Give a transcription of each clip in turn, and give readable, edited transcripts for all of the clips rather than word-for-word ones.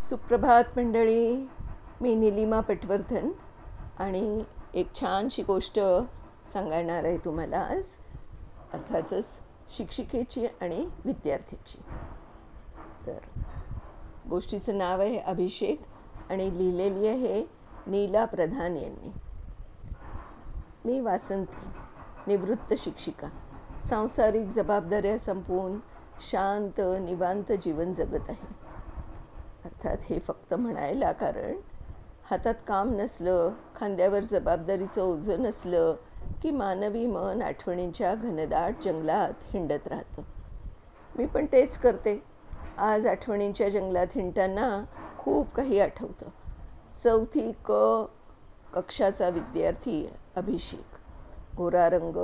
सुप्रभात मंडळी. मी निलिमा पटवर्धन आणि एक छानशी गोष्ट सांगणार आहे तुम्हाला आज. अर्थातच शिक्षिकेची आणि विद्यार्थ्याची. तर गोष्टीचं नाव आहे अभिषेक आणि लिहिलेली आहे नीला प्रधान यांनी. मी वासंती, निवृत्त शिक्षिका, सांसारिक जबाबदाऱ्या संपवून शांत निवांत जीवन जगत आहे. अर्थात हे फक्त म्हणायला, कारण हातात काम नसलं, खांद्यावर जबाबदारीचं ओझं नसलं की मानवी मन आठवणींच्या घनदाट जंगलात हिंडत राहतं. मी पण तेच करते. आज आठवणींच्या जंगलात हिंडताना खूप काही आठवतं. 4थी कक्षाचा विद्यार्थी अभिषेक. गोरा रंग,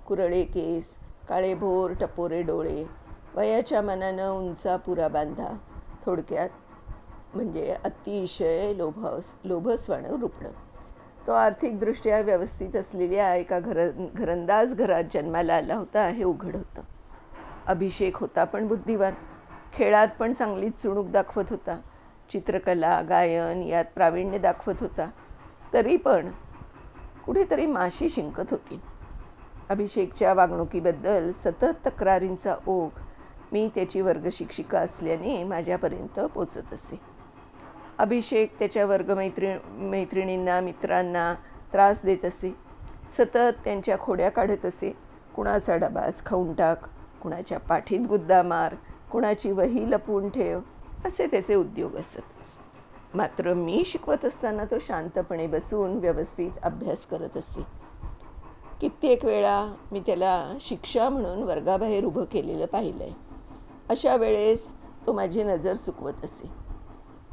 कुरळे केस, काळेभोर टपोरे डोळे, वयाच्या मानानं उंचापुरा बांधा, थोडक्यात म्हणजे अतिशय लोभसवाणं रुपणं. तो आर्थिकदृष्ट्या व्यवस्थित असलेल्या एका घरंदाज घरात जन्माला आला होता हे उघड होतं. अभिषेक होता पण बुद्धिवान. खेळात पण चांगलीच चुणूक दाखवत होता. चित्रकला, गायन यात प्रावीण्य दाखवत होता. तरी पण कुठेतरी माशी शिंकत होती. अभिषेकच्या वागणुकीबद्दल सतत तक्रारींचा ओघ मी त्याची वर्गशिक्षिका असल्याने माझ्यापर्यंत पोचत असे. अभिषेक त्याच्या मैत्रिणींना मित्रांना त्रास देत असे. सतत त्यांच्या खोड्या काढत असे. कुणाचा डबाच खाऊन टाक, कुणाच्या पाठीत गुद्दा मार, कुणाची वही लपवून ठेव, असे त्याचे उद्योग असत. मात्र मी शिकवत असताना तो शांतपणे बसून व्यवस्थित अभ्यास करत असे. कित्येक वेळा मी त्याला शिक्षा म्हणून वर्गाबाहेर उभं केलेलं पाहिलं आहे. अशा वेळेस तो माझी नजर चुकवत असे.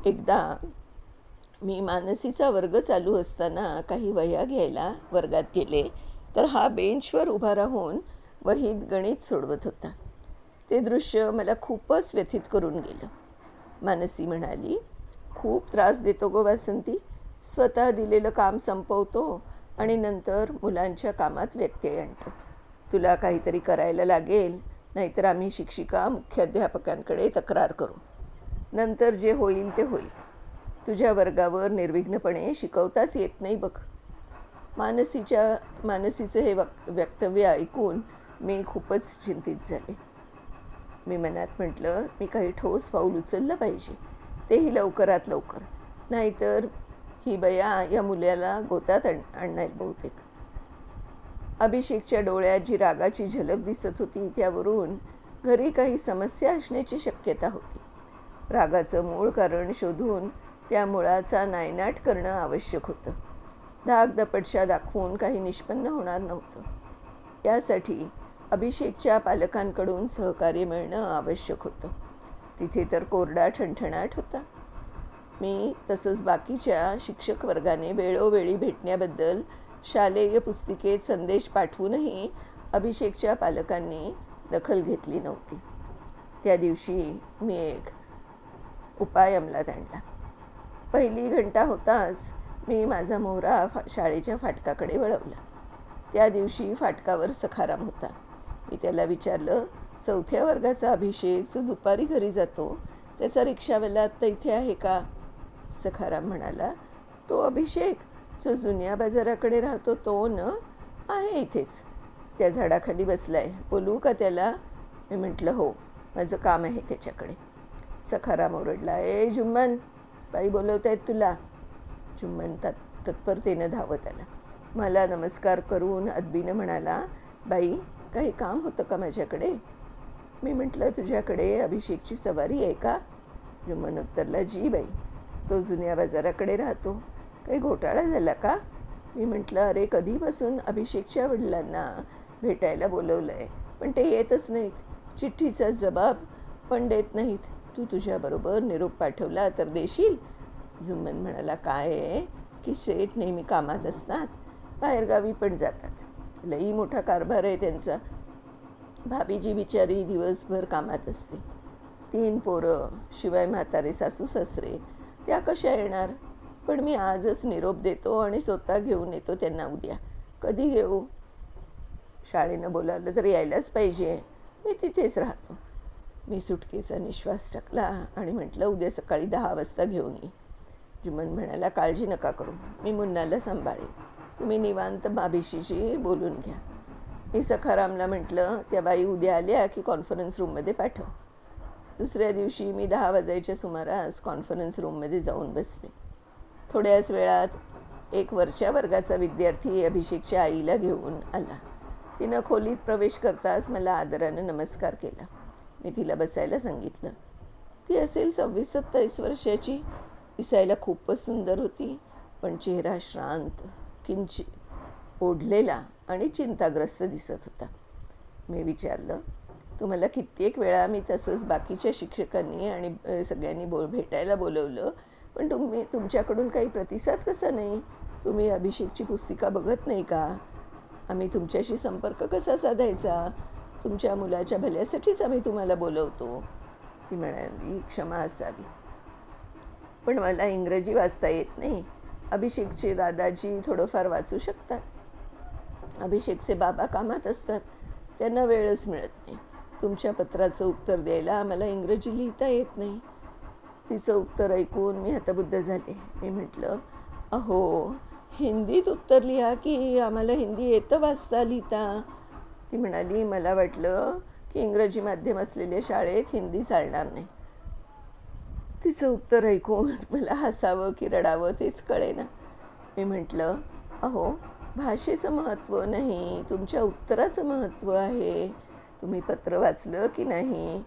एकदा मी मानसीचा वर्ग चालू असताना काही वह्या घ्यायला वर्गात गेले, तर हा बेंचवर उभा राहून वहीत गणित सोडवत होता. ते दृश्य मला खूपच व्यथित करून गेलं. मानसी म्हणाली, खूप त्रास देतो गो वासंती. स्वतः दिलेलं काम संपवतो आणि नंतर मुलांच्या कामात व्यत्यय आणतो. तुला काहीतरी करायला लागेल, नाहीतर आम्ही शिक्षिका मुख्याध्यापकांकडे तक्रार करू. नंतर जे होईल ते होईल. तुझ्या वर्गावर निर्विघ्नपणे शिकवताच येत नाही बघ. मानसीचं हे वक्तव्य ऐकून मी खूपच चिंतित झाले. मी मनात म्हटलं, मी काही ठोस पाऊल उचललं पाहिजे, तेही लवकरात लवकर, नाहीतर ही बया या मुलाला गोतात आणणार बहुतेक. अभिषेकच्या डोळ्यात जी रागाची झलक दिसत होती त्यावरून घरी काही समस्या असण्याची शक्यता होती. रागाचं मूळ कारण शोधून त्या मुळाचा नायनाट करणं आवश्यक होतं. धाकदपटशा दाखवून काही निष्पन्न होणार नव्हतं. यासाठी अभिषेकच्या पालकांकडून सहकार्य मिळणं आवश्यक होतं. तिथे तर कोरडा ठणठणाट होता. मी तसंच बाकीच्या शिक्षक वर्गाने वेळोवेळी भेटण्याबद्दल शालेय पुस्तिकेत संदेश पाठवूनही अभिषेकच्या पालकांनी दखल घेतली नव्हती. त्या दिवशी मी एक उपाय अंमलात आणला. पहिली घंटा होताच मी माझा मोहरा शाळेच्या फाटकाकडे वळवला. त्या दिवशी फाटकावर सखाराम होता. मी त्याला विचारलं, 4थ्या वर्गाचा अभिषेक जो दुपारी घरी जातो, त्याचा रिक्षावाला आत्ता इथे आहे का? सखाराम म्हणाला, तो अभिषेक जो जुन्या बाजाराकडे राहतो तो न? आहे इथेच, त्या झाडाखाली बसलाय. बोलवू का त्याला? मी म्हटलं, हो, माझं काम आहे त्याच्याकडे. सखाराम ओरडला, ए जुम्मन, बाई बोलवत आहेत तुला. जुम्मन तत्परतेनं धावत आला. मला नमस्कार करून अदबीनं म्हणाला, बाई काही काम होतं का माझ्याकडे? मी म्हटलं, तुझ्याकडे अभिषेकची सवारी आहे का? जुम्मन उत्तरला, जी बाई, तो जुन्या बाजाराकडे राहतो. काही घोटाळा झाला का? मी म्हटलं, अरे कधीपासून अभिषेकच्या वडिलांना भेटायला बोलवलं आहे, पण ते येतच नाहीत. चिठ्ठीचा जबाब पण देत नाहीत. तू तुझ्याबरोबर निरोप पाठवला तर देशील? जुम्मन म्हणाला, काय आहे की शेठ नेहमी कामात असतात, बाहेरगावी पण जातात. लई मोठा कारभार आहे त्यांचा. भाभीजी बिचारी दिवसभर कामात असते. 3 पोरं, शिवाय म्हातारे सासू सासरे, त्या कशा येणार? पण मी आजच निरोप देतो आणि स्वतः घेऊन येतो त्यांना उद्या. कधी घेऊ? शाळेनं बोलावलं तर यायलाच पाहिजे. मी तिथेच राहतो. मी सुटकेचा निश्वास टाकला आणि म्हटलं, उद्या सकाळी 10 वाजता घेऊन ये. जुम्मन म्हणाला, काळजी नका करू, मी मुन्नाला सांभाळेन, तुम्ही निवांत भाभीशीशी बोलून घ्या. मी सखारामला म्हटलं, त्या बाई उद्या आल्या की कॉन्फरन्स रूममध्ये पाठव. दुसऱ्या दिवशी मी 10 वाजायच्या सुमारास कॉन्फरन्स रूममध्ये जाऊन बसले. थोड्याच वेळात एक वरच्या वर्गाचा विद्यार्थी अभिषेकच्या आईला घेऊन आला. तिनं खोलीत प्रवेश करताच मला आदरानं नमस्कार केला. मी तिला बसायला सांगितलं. ती असेल 26-27 वर्षाची. दिसायला खूपच सुंदर होती, पण चेहरा श्रांत, किंचित ओढलेला आणि चिंताग्रस्त दिसत होता. मी विचारलं, तुम्हाला कित्येक वेळा मी तसंच बाकीच्या शिक्षकांनी आणि सगळ्यांनी भेटायला बोलवलं, पण तुमच्याकडून काही प्रतिसाद कसा नाही? तुम्ही अभिषेकची पुस्तिका बघत नाही का? आम्ही तुमच्याशी संपर्क कसा साधायचा? तुमच्या मुलाच्या भल्यासाठीच आम्ही तुम्हाला बोलवतो. ती म्हणाली, क्षमा असावी, पण मला इंग्रजी वाचता येत नाही. अभिषेकचे दादाजी थोडंफार वाचू शकतात. अभिषेकचे बाबा कामात असतात, त्यांना वेळच मिळत नाही. तुमच्या पत्राचं उत्तर द्यायला आम्हाला इंग्रजी लिहिता येत नाही. तिचं उत्तर ऐकून मी हतबुद्ध झाले. मी म्हटलं, अहो, हिंदीत उत्तर लिहा की आम्हाला हिंदी येतं वाचता लिहिता. ती म्हणाली, मला वाटलं की इंग्रजी माध्यम असलेल्या शाळेत हिंदी चालणार नाही. तिचं उत्तर ऐकून मला हसावं की रडावं तेच कळेना. मी म्हटलं, अहो, भाषेचं महत्त्व नाही, तुमच्या उत्तराचं महत्त्व आहे. तुम्ही पत्र वाचलं की नाही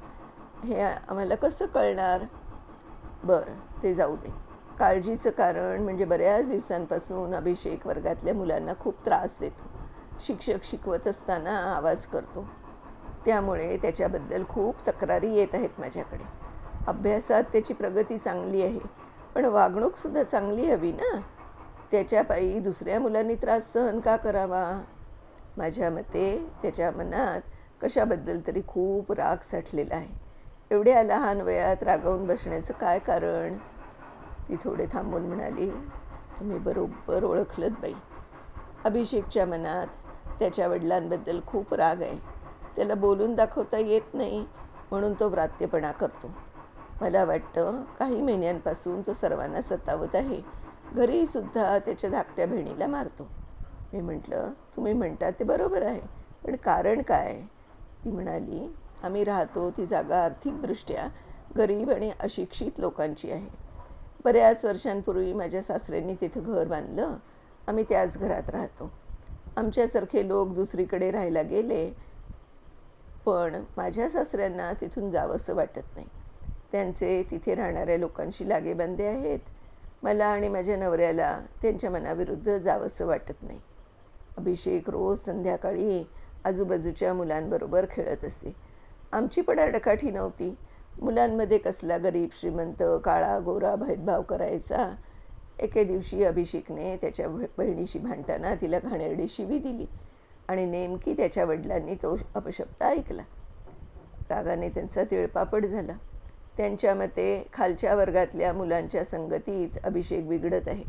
हे आम्हाला कसं कळणार? बरं, ते जाऊ दे. काळजीचं कारण म्हणजे बऱ्याच दिवसांपासून अभिषेक वर्गातल्या मुलांना खूप त्रास देतो. शिक्षक शिकवत असताना आवाज करतो, त्यामुळे त्याच्याबद्दल खूप तक्रारी येत आहेत माझ्याकडे. अभ्यासात त्याची प्रगती चांगली आहे, पण वागणूकसुद्धा चांगली हवी ना. त्याच्या पायी दुसऱ्या मुलांनी त्रास सहन का करावा? माझ्या मते त्याच्या मनात कशाबद्दल तरी खूप राग साठलेला आहे. एवढ्या लहान वयात रागावून बसण्याचं काय कारण? ती थोडे थांबून म्हणाली, तुम्ही बरोबर ओळखलंत बाई. अभिषेकच्या मनात त्याच्या वडिलांबद्दल खूप राग आहे. त्याला बोलून दाखवता येत नाही, म्हणून तो व्रात्यपणा करतो. मला वाटतं काही महिन्यांपासून तो सर्वांना सतावत आहे. घरीसुद्धा त्याच्या धाकट्या बहिणीला मारतो. मी म्हटलं, तुम्ही म्हणता ते बरोबर आहे, पण कारण काय? ती म्हणाली, आम्ही राहतो ती जागा आर्थिकदृष्ट्या गरीब आणि अशिक्षित लोकांची आहे. बऱ्याच वर्षांपूर्वी माझ्या सासऱ्यांनी तिथं घर बांधलं. आम्ही त्याच घरात राहतो. आमच्यासारखे लोक दुसरीकडे राहायला गेले, पण माझ्या सासऱ्यांना तिथून जावंसं वाटत नाही. त्यांचे तिथे राहणाऱ्या लोकांशी लागेबांधे आहेत. मला आणि माझ्या नवऱ्याला त्यांच्या मनाविरुद्ध जावंसं वाटत नाही. अभिषेक रोज संध्याकाळी आजूबाजूच्या मुलांबरोबर खेळत असे. आमची पण अडकाठी नव्हती. मुलांमध्ये कसला गरीब श्रीमंत, काळा गोरा भेदभाव करायचा. एके दिवशी अभिषेकने त्याच्या बहिणीशी भांडताना तिला घाणेरडी शिवी दिली आणि नेमकी त्याच्या वडिलांनी तो अपशब्द ऐकला. रागाने त्यांचा तिळपापड झाला. त्यांच्या मते खालच्या वर्गातल्या मुलांच्या संगतीत अभिषेक बिघडत आहे.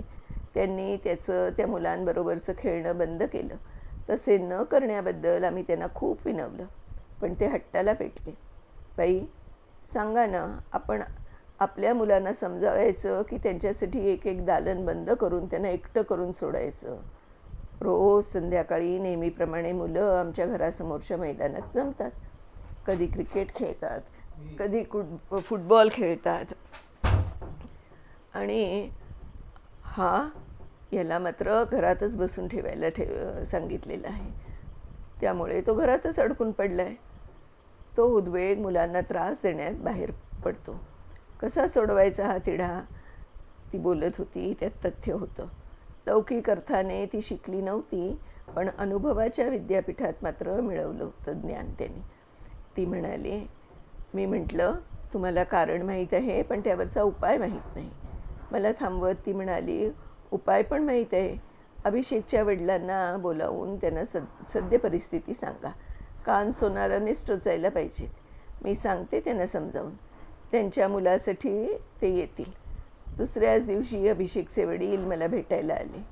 त्यांनी त्याचं त्या मुलांबरोबरचं खेळणं बंद केलं. तसे न करण्याबद्दल आम्ही त्यांना खूप विनवलं, पण ते हट्टाला पेटले. बाई, सांगा ना, आपण आपल्या मुलांना समजावायचं की त्यांच्यासाठी एक एक दालन बंद करून त्यांना एकटं करून सोडायचं? रोज संध्याकाळी नेहमीप्रमाणे मुलं आमच्या घरासमोरच्या मैदानात जमतात. कधी क्रिकेट खेळतात, कधी फुटबॉल खेळतात, आणि याला मात्र घरातच बसून ठेवायला सांगितलेलं आहे. त्यामुळे तो घरातच अडकून पडला आहे. तो उद्वेग मुलांना त्रास देण्यात बाहेर पडतो. कसा सोडवायचा हा तिढा? ती बोलत होती त्यात तथ्य होतं. लौकिक अर्थाने ती शिकली नव्हती, पण अनुभवाच्या विद्यापीठात मात्र मिळवलं होतं ज्ञान त्यांनी. ती म्हणाली, मी म्हटलं, तुम्हाला कारण माहीत आहे, पण त्यावरचा उपाय माहीत नाही. मला थांबवत ती म्हणाली, उपाय पण माहीत आहे. अभिषेकच्या वडिलांना बोलावून त्यांना सद्य परिस्थिती सांगा. कान सोनारानेच टोचायला पाहिजेत. मी सांगते त्यांना समजावून. त्यांच्या मुलासाठी ते येतील. दुसऱ्याच दिवशी अभिषेकचे वडील मला भेटायला आले.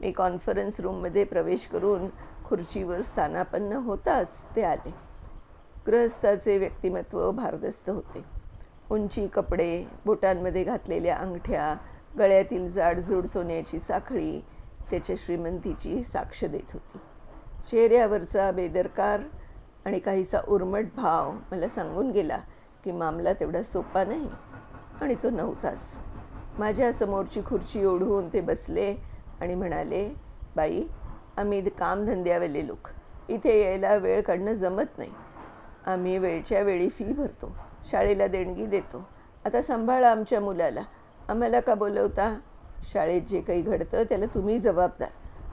मी कॉन्फरन्स रूममध्ये प्रवेश करून खुर्चीवर स्थानापन्न होताच ते आले. गृहस्थाचे व्यक्तिमत्व भारदस्त होते. उंची कपडे, बोटांमध्ये घातलेल्या अंगठ्या, गळ्यातील जाडजूड सोन्याची साखळी त्याच्या श्रीमंतीची साक्ष देत होती. चेहऱ्यावरचा बेदरकार आणि काहीसा उर्मट भाव मला सांगून गेला की मामला तेवढा सोपा नाही, आणि तो नव्हताच. माझ्या समोरची खुर्ची ओढून ते बसले आणि म्हणाले, बाई, आम्ही कामधंद्यावाले लोक, इथे यायला वेळ काढणं जमत नाही. आम्ही वेळच्या वेळी फी भरतो, शाळेला देणगी देतो. आता सांभाळा आमच्या मुलाला, आम्हाला का बोलवता? शाळेत जे काही घडतं त्याला तुम्ही जबाबदार.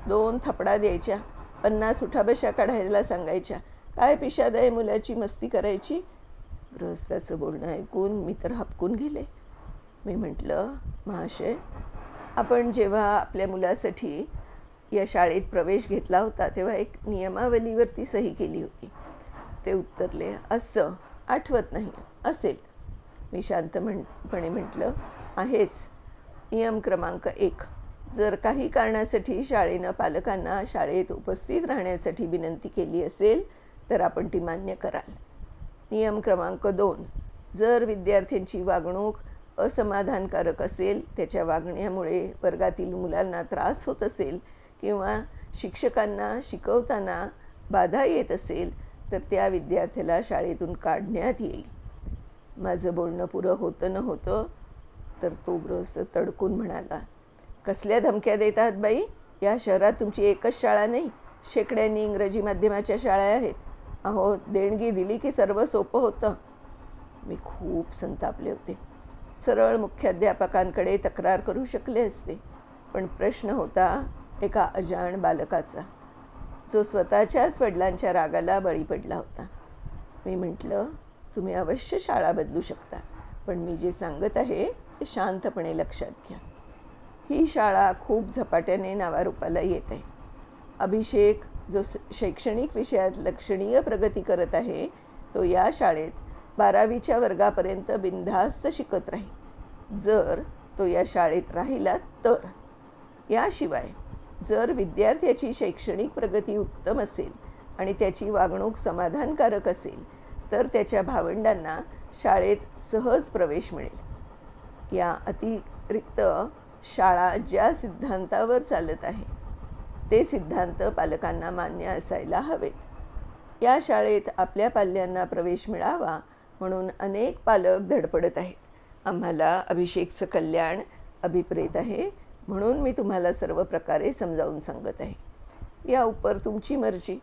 2 थपडा द्यायच्या, 50 उठाबशा काढायला सांगायच्या. काय पिशाद आहे मुलाची मस्ती करायची? गृहस्थाचं बोलणं ऐकून मी तर हबकून गेले. मी म्हटलं, महाशय, आपण जेव्हा आपल्या मुलासाठी या शाळेत प्रवेश घेतला होता तेव्हा एक नियमावलीवरती सही केली होती. ते उत्तरले, असं आठवत नाही. असेल. मी शांतपणे म्हटलं, आहेच. नियम क्रमांक 1, जर काही कारणासाठी शाळेनं पालकांना शाळेत उपस्थित राहण्यासाठी विनंती केली असेल तर आपण ती मान्य कराल. नियम क्रमांक 2, जर विद्यार्थ्यांची वागणूक असमाधानकारक असेल, त्याच्या वागण्यामुळे वर्गातील मुलांना त्रास होत असेल किंवा शिक्षकांना शिकवताना बाधा येत असेल तर त्या विद्यार्थ्याला शाळेतून काढण्यात येईल. माझं बोलणं पुरं होतं न होतं तर तो गृहस्थ तडकून म्हणाला, कसल्या धमक्या देतात बाई? या शहरात तुमची एकच शाळा नाही, शेकड्यांनी इंग्रजी माध्यमाच्या शाळा आहेत. अहो, देणगी दिली की सर्व सोपं होतं. मी खूप संतापले होते. सरळ मुख्याध्यापकांकडे तक्रार करू शकले असते, पण प्रश्न होता एका अजाण बालकाचा, जो स्वतःच्याच वडिलांच्या रागाला बळी पडला होता. मी म्हटलं, तुम्ही अवश्य शाळा बदलू शकता, पण मी जे सांगत आहे ते शांतपणे लक्षात घ्या. ही शाळा खूप झपाट्याने नावारूपाला येत आहे. अभिषेक, जो शैक्षणिक विषयात लक्षणीय प्रगती करत आहे, तो या शाळेत 12वीच्या वर्गापर्यंत बिनधास्त शिकत राहील, जर तो या शाळेत राहिला तर. याशिवाय जर विद्यार्थ्याची शैक्षणिक प्रगती उत्तम असेल आणि त्याची वागणूक समाधानकारक असेल तर त्याच्या भावंडांना शाळेत सहज प्रवेश मिळेल. या अतिरिक्त शाळा ज्या सिद्धांतावर चालत आहे ते सिद्धांत पालकांना मान्य असायला हवेत. या शाळेत आपल्या पाल्यांना प्रवेश मिळावा म्हणून अनेक पालक धडपडत आहेत. आम्हाला अभिषेकचं कल्याण अभिप्रेत आहे, म्हणून मी तुम्हाला सर्व प्रकारे समजावून सांगत आहे. या उपर तुमची मर्जी,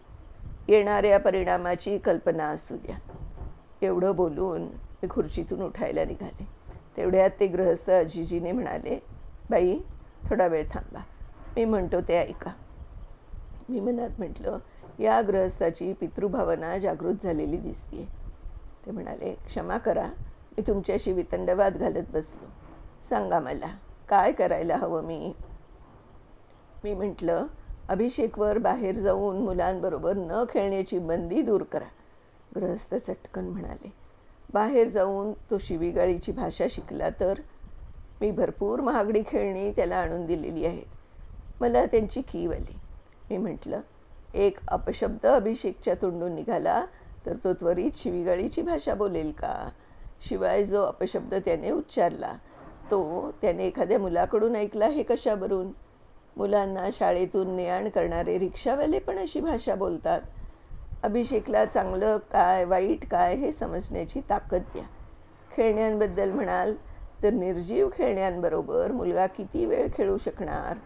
येणाऱ्या परिणामाची कल्पना असू द्या. एवढं बोलून मी खुर्चीतून उठायला निघाले. तेवढ्यात ते गृहस्थ अजिजीने म्हणाले, बाई, थोडा वेळ थांबा, मी म्हणतो ते ऐका. मी मनात म्हटलं, या गृहस्थाची पितृभावना जागृत झालेली दिसतीये. ते म्हणाले, क्षमा करा, मी तुमच्याशी वितंडवाद घालत बसलो. सांगा मला, काय करायला हवं मी? मी म्हटलं, अभिषेकवर बाहेर जाऊन मुलांबरोबर न खेळण्याची बंदी दूर करा. गृहस्थ चटकन म्हणाले, बाहेर जाऊन तो शिवीगाळीची भाषा शिकला तर? मी भरपूर महागडी खेळणी त्याला आणून दिलेली आहेत. मला त्यांची कीव आली. मी म्हटलं, एक अपशब्द अभिषेकच्या तोंडून निघाला तर तो त्वरित शिवीगाळीची भाषा बोलेल का? शिवाय जो अपशब्द त्याने उच्चारला तो त्याने एखाद्या मुलाकडून ऐकला हे कशावरून? मुलांना शाळेतून ने-आण करणारे रिक्षावाले पण अशी भाषा बोलतात. अभिषेकला चांगलं काय वाईट काय हे समजण्याची ताकद द्या. खेळण्यांबद्दल म्हणाल तर निर्जीव खेळण्यांबरोबर मुलगा किती वेळ खेळू शकणार?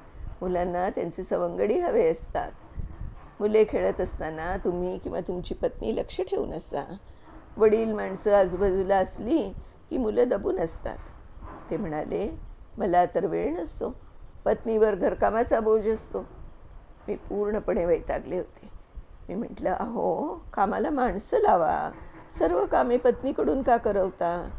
मुलांना त्यांचे सवंगडी हवे असतात. मुले खेळत असताना तुम्ही किंवा तुमची पत्नी लक्ष ठेवून असा. वडील माणसं आजूबाजूला असली की मुलं दबून असतात. ते म्हणाले, मला तर वेळ नसतो, पत्नीवर घरकामाचा बोज असतो. मी पूर्णपणे वैतागले होते. मी म्हटलं, अहो, कामाला माणसं लावा, सर्व कामे पत्नीकडून का करवता?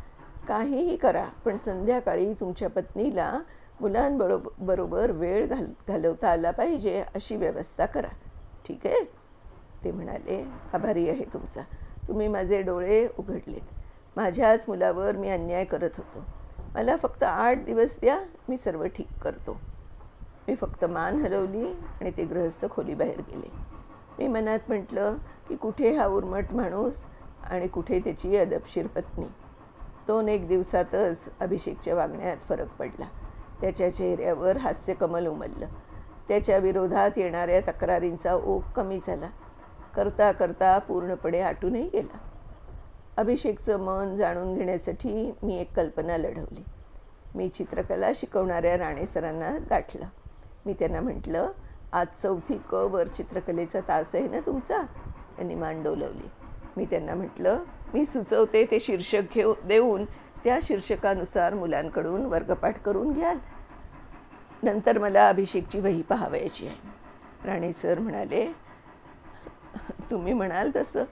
काहीही करा, पण संध्याकाळी तुमच्या पत्नीला मुलांबरोबर वेळ घालवता आला पाहिजे अशी व्यवस्था करा. ठीक आहे? ते म्हणाले, आभारी आहे तुमचा, तुम्ही माझे डोळे उघडलेत. माझ्याच मुलावर मी अन्याय करत होतो. मला फक्त 8 दिवस द्या, मी सर्व ठीक करतो. मी फक्त मान हलवली आणि ते गृहस्थ खोलीबाहेर गेले. मी मनात म्हटलं की कुठे हा उर्मट माणूस आणि कुठे त्याची अदबशीर पत्नी. 2-1 दिवसातच अभिषेकच्या वागण्यात फरक पडला. त्याच्या चेहऱ्यावर हास्यकमल उमललं. त्याच्या विरोधात येणाऱ्या तक्रारींचा ओघ कमी झाला. करता करता पूर्णपणे आटूनही गेला. अभिषेकचं मन जाणून घेण्यासाठी मी एक कल्पना लढवली. मी चित्रकला शिकवणाऱ्या राणे सरांना गाठलं. मी त्यांना म्हटलं, आज 4थी क वर चित्रकलेचा तास आहे ना तुमचा? त्यांनी मान डोलवली. मी त्यांना म्हटलं, मी सुचवते ते शीर्षक देऊन त्या शीर्षकानुसार मुलांकडून वर्गपाठ करून घ्याल. नंतर मला अभिषेकची वही पाहावयाची आहे. राणे सर म्हणाले, तुम्ही म्हणाल तसं.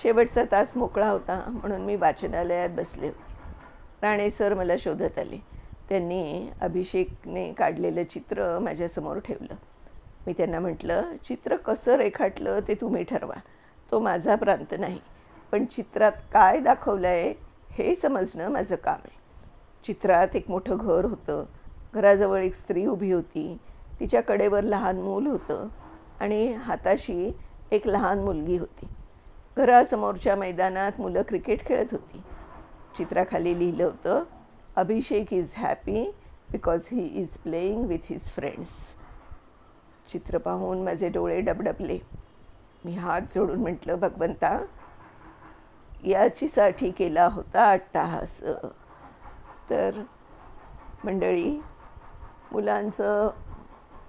शेवटचा तास मोकळा होता म्हणून मी वाचनालयात बसले होते. राणे सर मला शोधत आले. त्यांनी अभिषेकने काढलेलं चित्र माझ्यासमोर ठेवलं. मी त्यांना म्हटलं, चित्र कसं रेखाटलं ते तुम्ही ठरवा, तो माझा प्रांत नाही. पण चित्रात काय दाखवलं आहे हे समजणं माझं काम आहे. चित्रात एक मोठं घर होतं. घराजवळ एक स्त्री उभी होती. तिच्या कडेवर लहान मूल होतं आणि हाताशी एक लहान मुलगी होती. घरासमोरच्या मैदानात मुलं क्रिकेट खेळत होती. चित्राखाली लिहिलं होतं, Abhishek is happy because he is playing with his friends. चित्र पाहून माझे डोळे डबडबले. मी हात जोडून म्हटलं, भगवंता, याचीसाठी केला होता अट्टाहास. तर मंडळी, मुलांचं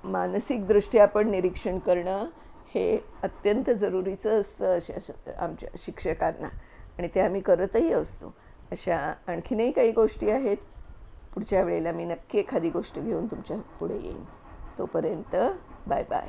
मानसिकदृष्ट्या पण निरीक्षण करणं हे अत्यंत जरुरीचं असतं आमच्या शिक्षकांना, आणि ते आम्ही करतही असतो. अशा आणखीनही काही गोष्टी आहेत. पुढच्या वेळेला मी नक्की एखादी गोष्ट घेऊन तुमच्या पुढे येईन. तोपर्यंत बाय बाय.